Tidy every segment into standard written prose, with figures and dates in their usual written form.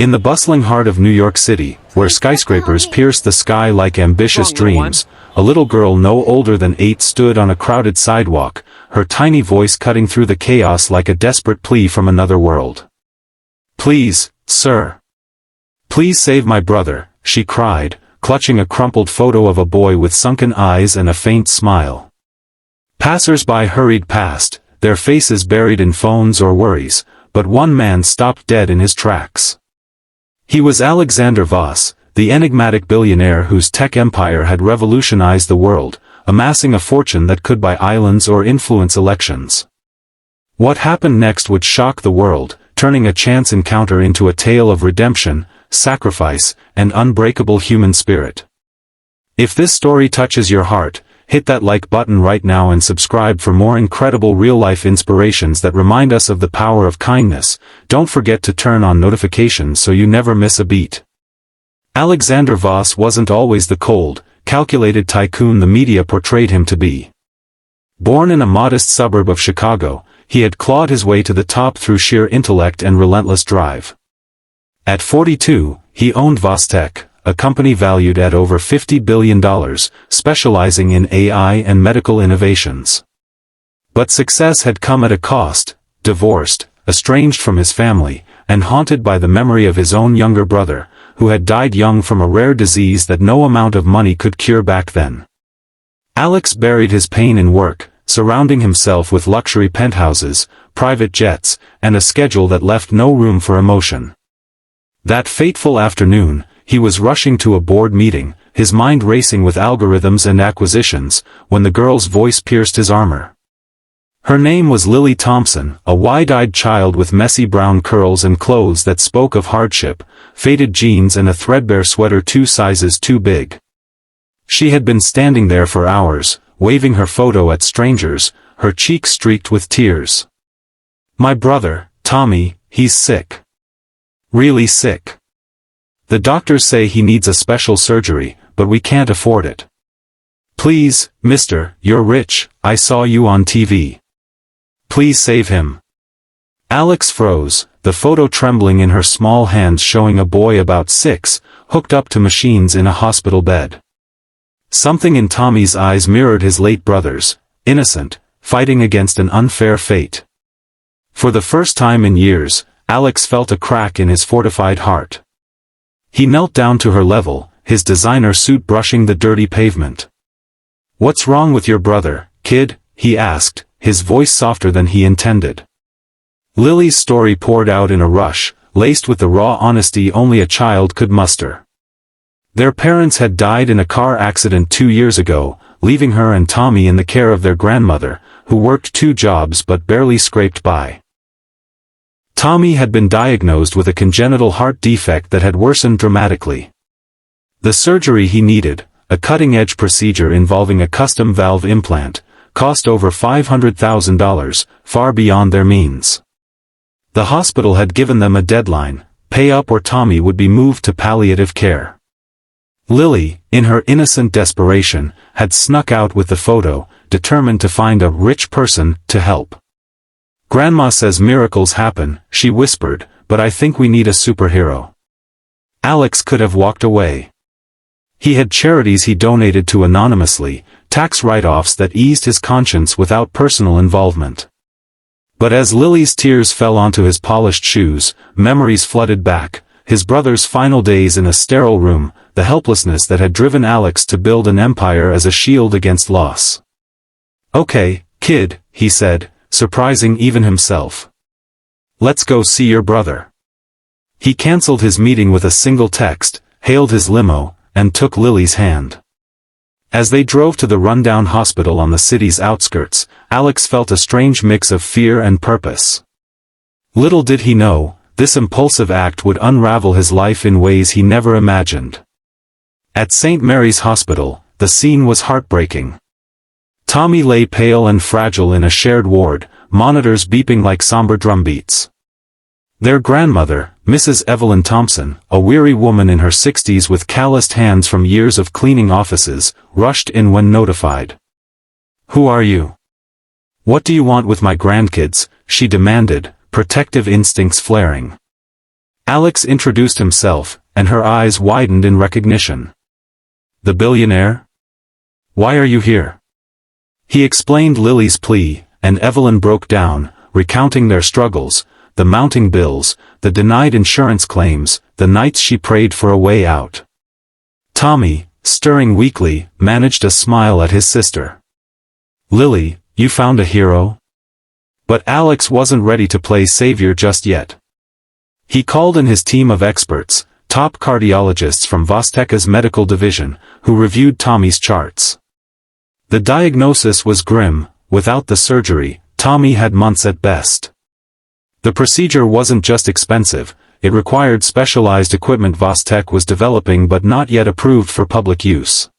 In the bustling heart of New York City, where skyscrapers pierce the sky like ambitious dreams, a little girl no older than 8 stood on a crowded sidewalk, her tiny voice cutting through the chaos like a desperate plea from another world. "Please, sir. Please save my brother," she cried, clutching a crumpled photo of a boy with sunken eyes and a faint smile. Passers-by hurried past, their faces buried in phones or worries, but one man stopped dead in his tracks. He was Alexander Voss, the enigmatic billionaire whose tech empire had revolutionized the world, amassing a fortune that could buy islands or influence elections. What happened next would shock the world, turning a chance encounter into a tale of redemption, sacrifice, and unbreakable human spirit. If this story touches your heart, hit that like button right now and subscribe for more incredible real-life inspirations that remind us of the power of kindness. Don't forget to turn on notifications so you never miss a beat. Alexander Voss wasn't always the cold, calculated tycoon the media portrayed him to be. Born in a modest suburb of Chicago, he had clawed his way to the top through sheer intellect and relentless drive. At 42, he owned Vostech, a company valued at over $50 billion, specializing in AI and medical innovations. But success had come at a cost: divorced, estranged from his family, and haunted by the memory of his own younger brother, who had died young from a rare disease that no amount of money could cure back then. Alex buried his pain in work, surrounding himself with luxury penthouses, private jets, and a schedule that left no room for emotion. That fateful afternoon, he was rushing to a board meeting, his mind racing with algorithms and acquisitions, when the girl's voice pierced his armor. Her name was Lily Thompson, a wide-eyed child with messy brown curls and clothes that spoke of hardship, faded jeans and a threadbare sweater 2 sizes too big. She had been standing there for hours, waving her photo at strangers, her cheeks streaked with tears. "My brother, Tommy, he's sick. Really sick. The doctors say he needs a special surgery, but we can't afford it. Please, mister, you're rich, I saw you on TV. Please save him." Alex froze, the photo trembling in her small hands showing a boy about 6, hooked up to machines in a hospital bed. Something in Tommy's eyes mirrored his late brother's, innocent, fighting against an unfair fate. For the first time in years, Alex felt a crack in his fortified heart. He knelt down to her level, his designer suit brushing the dirty pavement. "What's wrong with your brother, kid?" he asked, his voice softer than he intended. Lily's story poured out in a rush, laced with the raw honesty only a child could muster. Their parents had died in a car accident 2 years ago, leaving her and Tommy in the care of their grandmother, who worked 2 jobs but barely scraped by. Tommy had been diagnosed with a congenital heart defect that had worsened dramatically. The surgery he needed, a cutting-edge procedure involving a custom valve implant, cost over $500,000, far beyond their means. The hospital had given them a deadline: pay up or Tommy would be moved to palliative care. Lily, in her innocent desperation, had snuck out with the photo, determined to find a rich person to help. "Grandma says miracles happen," she whispered, "but I think we need a superhero." Alex could have walked away. He had charities he donated to anonymously, tax write-offs that eased his conscience without personal involvement. But as Lily's tears fell onto his polished shoes, memories flooded back, his brother's final days in a sterile room, the helplessness that had driven Alex to build an empire as a shield against loss. "Okay, kid," he said, surprising even himself. "Let's go see your brother." He cancelled his meeting with a single text, hailed his limo, and took Lily's hand. As they drove to the rundown hospital on the city's outskirts, Alex felt a strange mix of fear and purpose. Little did he know, this impulsive act would unravel his life in ways he never imagined. At St. Mary's Hospital, the scene was heartbreaking. Tommy lay pale and fragile in a shared ward, monitors beeping like somber drumbeats. Their grandmother, Mrs. Evelyn Thompson, a weary woman in her 60s with calloused hands from years of cleaning offices, rushed in when notified. "Who are you? What do you want with my grandkids?" she demanded, protective instincts flaring. Alex introduced himself, and her eyes widened in recognition. "The billionaire? Why are you here?" He explained Lily's plea, and Evelyn broke down, recounting their struggles, the mounting bills, the denied insurance claims, the nights she prayed for a way out. Tommy, stirring weakly, managed a smile at his sister. "Lily, you found a hero?" But Alex wasn't ready to play savior just yet. He called in his team of experts, top cardiologists from Vosteka's medical division, who reviewed Tommy's charts. The diagnosis was grim: without the surgery, Tommy had months at best. The procedure wasn't just expensive, it required specialized equipment Vostek was developing but not yet approved for public use.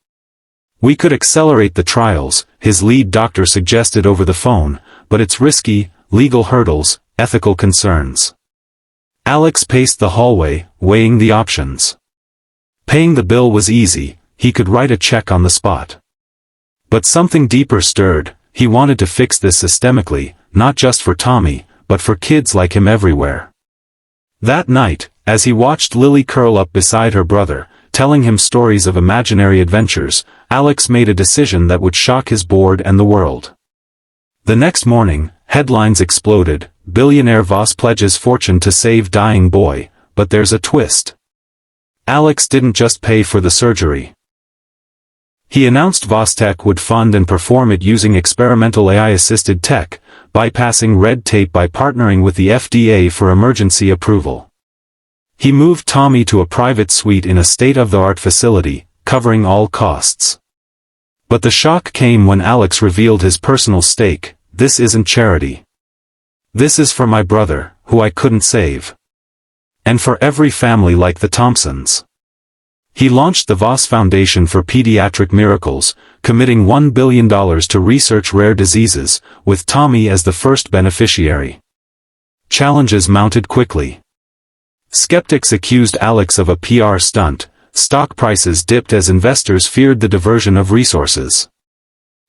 "We could accelerate the trials," his lead doctor suggested over the phone, "but it's risky, legal hurdles, ethical concerns." Alex paced the hallway, weighing the options. Paying the bill was easy, he could write a check on the spot. But something deeper stirred: he wanted to fix this systemically, not just for Tommy, but for kids like him everywhere. That night, as he watched Lily curl up beside her brother, telling him stories of imaginary adventures, Alex made a decision that would shock his board and the world. The next morning, headlines exploded: "Billionaire Voss pledges fortune to save dying boy," but there's a twist. Alex didn't just pay for the surgery. He announced Vostek would fund and perform it using experimental AI-assisted tech, bypassing red tape by partnering with the FDA for emergency approval. He moved Tommy to a private suite in a state-of-the-art facility, covering all costs. But the shock came when Alex revealed his personal stake: "This isn't charity. This is for my brother, who I couldn't save. And for every family like the Thompsons." He launched the Voss Foundation for Pediatric Miracles, committing $1 billion to research rare diseases, with Tommy as the first beneficiary. Challenges mounted quickly. Skeptics accused Alex of a PR stunt, stock prices dipped as investors feared the diversion of resources.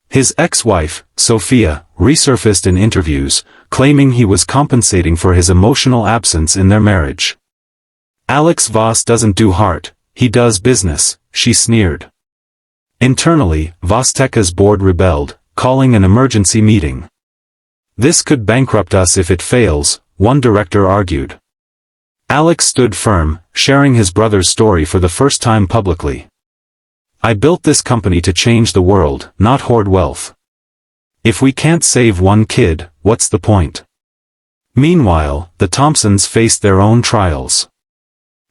His ex-wife, Sophia, resurfaced in interviews, claiming he was compensating for his emotional absence in their marriage. "Alex Voss doesn't do heart, he does business," she sneered. Internally, Vosteka's board rebelled, calling an emergency meeting. "This could bankrupt us if it fails," one director argued. Alex stood firm, sharing his brother's story for the first time publicly. "I built this company to change the world, not hoard wealth. If we can't save one kid, what's the point?" Meanwhile, the Thompsons faced their own trials.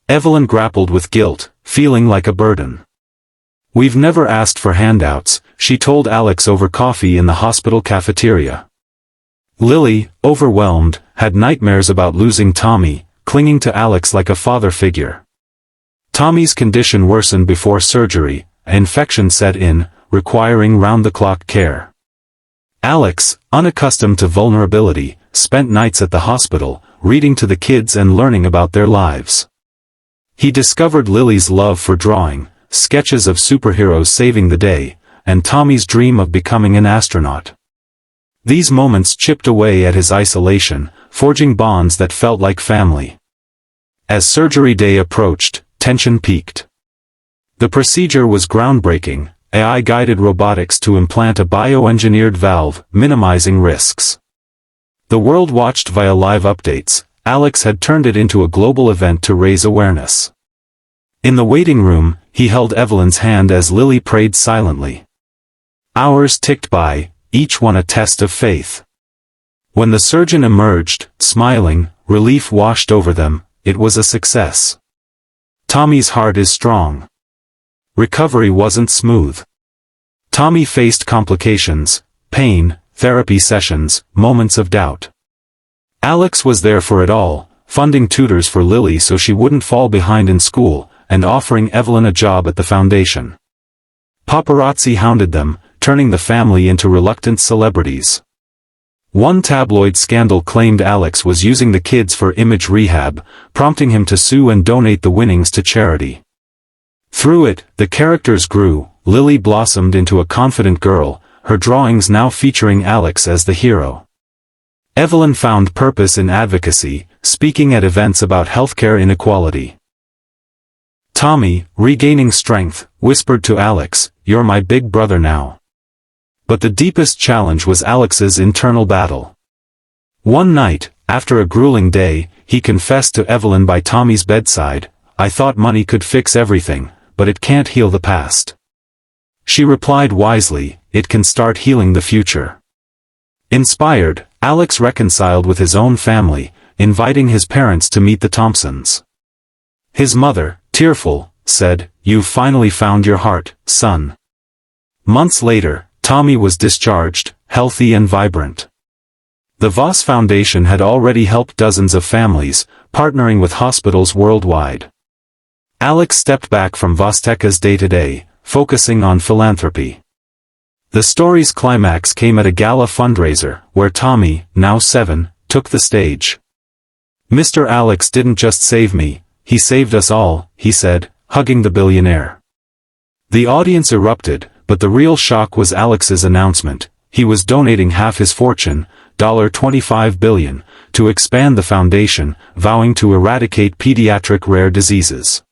Evelyn grappled with guilt, feeling like a burden. "We've never asked for handouts," she told Alex over coffee in the hospital cafeteria. Lily, overwhelmed, had nightmares about losing Tommy, clinging to Alex like a father figure. Tommy's condition worsened before surgery, an infection set in, requiring round-the-clock care. Alex, unaccustomed to vulnerability, spent nights at the hospital, reading to the kids and learning about their lives. He discovered Lily's love for drawing, sketches of superheroes saving the day, and Tommy's dream of becoming an astronaut. These moments chipped away at his isolation, forging bonds that felt like family. As surgery day approached, tension peaked. The procedure was groundbreaking: AI-guided robotics to implant a bioengineered valve, minimizing risks. The world watched via live updates. Alex had turned it into a global event to raise awareness. In the waiting room, he held Evelyn's hand as Lily prayed silently. Hours ticked by, each one a test of faith. When the surgeon emerged, smiling, relief washed over them. It was a success. "Tommy's heart is strong." Recovery wasn't smooth. Tommy faced complications, pain, therapy sessions, moments of doubt. Alex was there for it all, funding tutors for Lily so she wouldn't fall behind in school, and offering Evelyn a job at the foundation. Paparazzi hounded them, turning the family into reluctant celebrities. One tabloid scandal claimed Alex was using the kids for image rehab, prompting him to sue and donate the winnings to charity. Through it, the characters grew. Lily blossomed into a confident girl, her drawings now featuring Alex as the hero. Evelyn found purpose in advocacy, speaking at events about healthcare inequality. Tommy, regaining strength, whispered to Alex, "You're my big brother now." But the deepest challenge was Alex's internal battle. One night, after a grueling day, he confessed to Evelyn by Tommy's bedside, "I thought money could fix everything, but it can't heal the past." She replied wisely, "It can start healing the future." Inspired, Alex reconciled with his own family, inviting his parents to meet the Thompsons. His mother, tearful, said, "You've finally found your heart, son." Months later, Tommy was discharged, healthy and vibrant. The Voss Foundation had already helped dozens of families, partnering with hospitals worldwide. Alex stepped back from Vosteka's day-to-day, focusing on philanthropy. The story's climax came at a gala fundraiser, where Tommy, now 7, took the stage. "Mr. Alex didn't just save me, he saved us all," he said, hugging the billionaire. The audience erupted, but the real shock was Alex's announcement. He was donating half his fortune, $25 billion, to expand the foundation, vowing to eradicate pediatric rare diseases.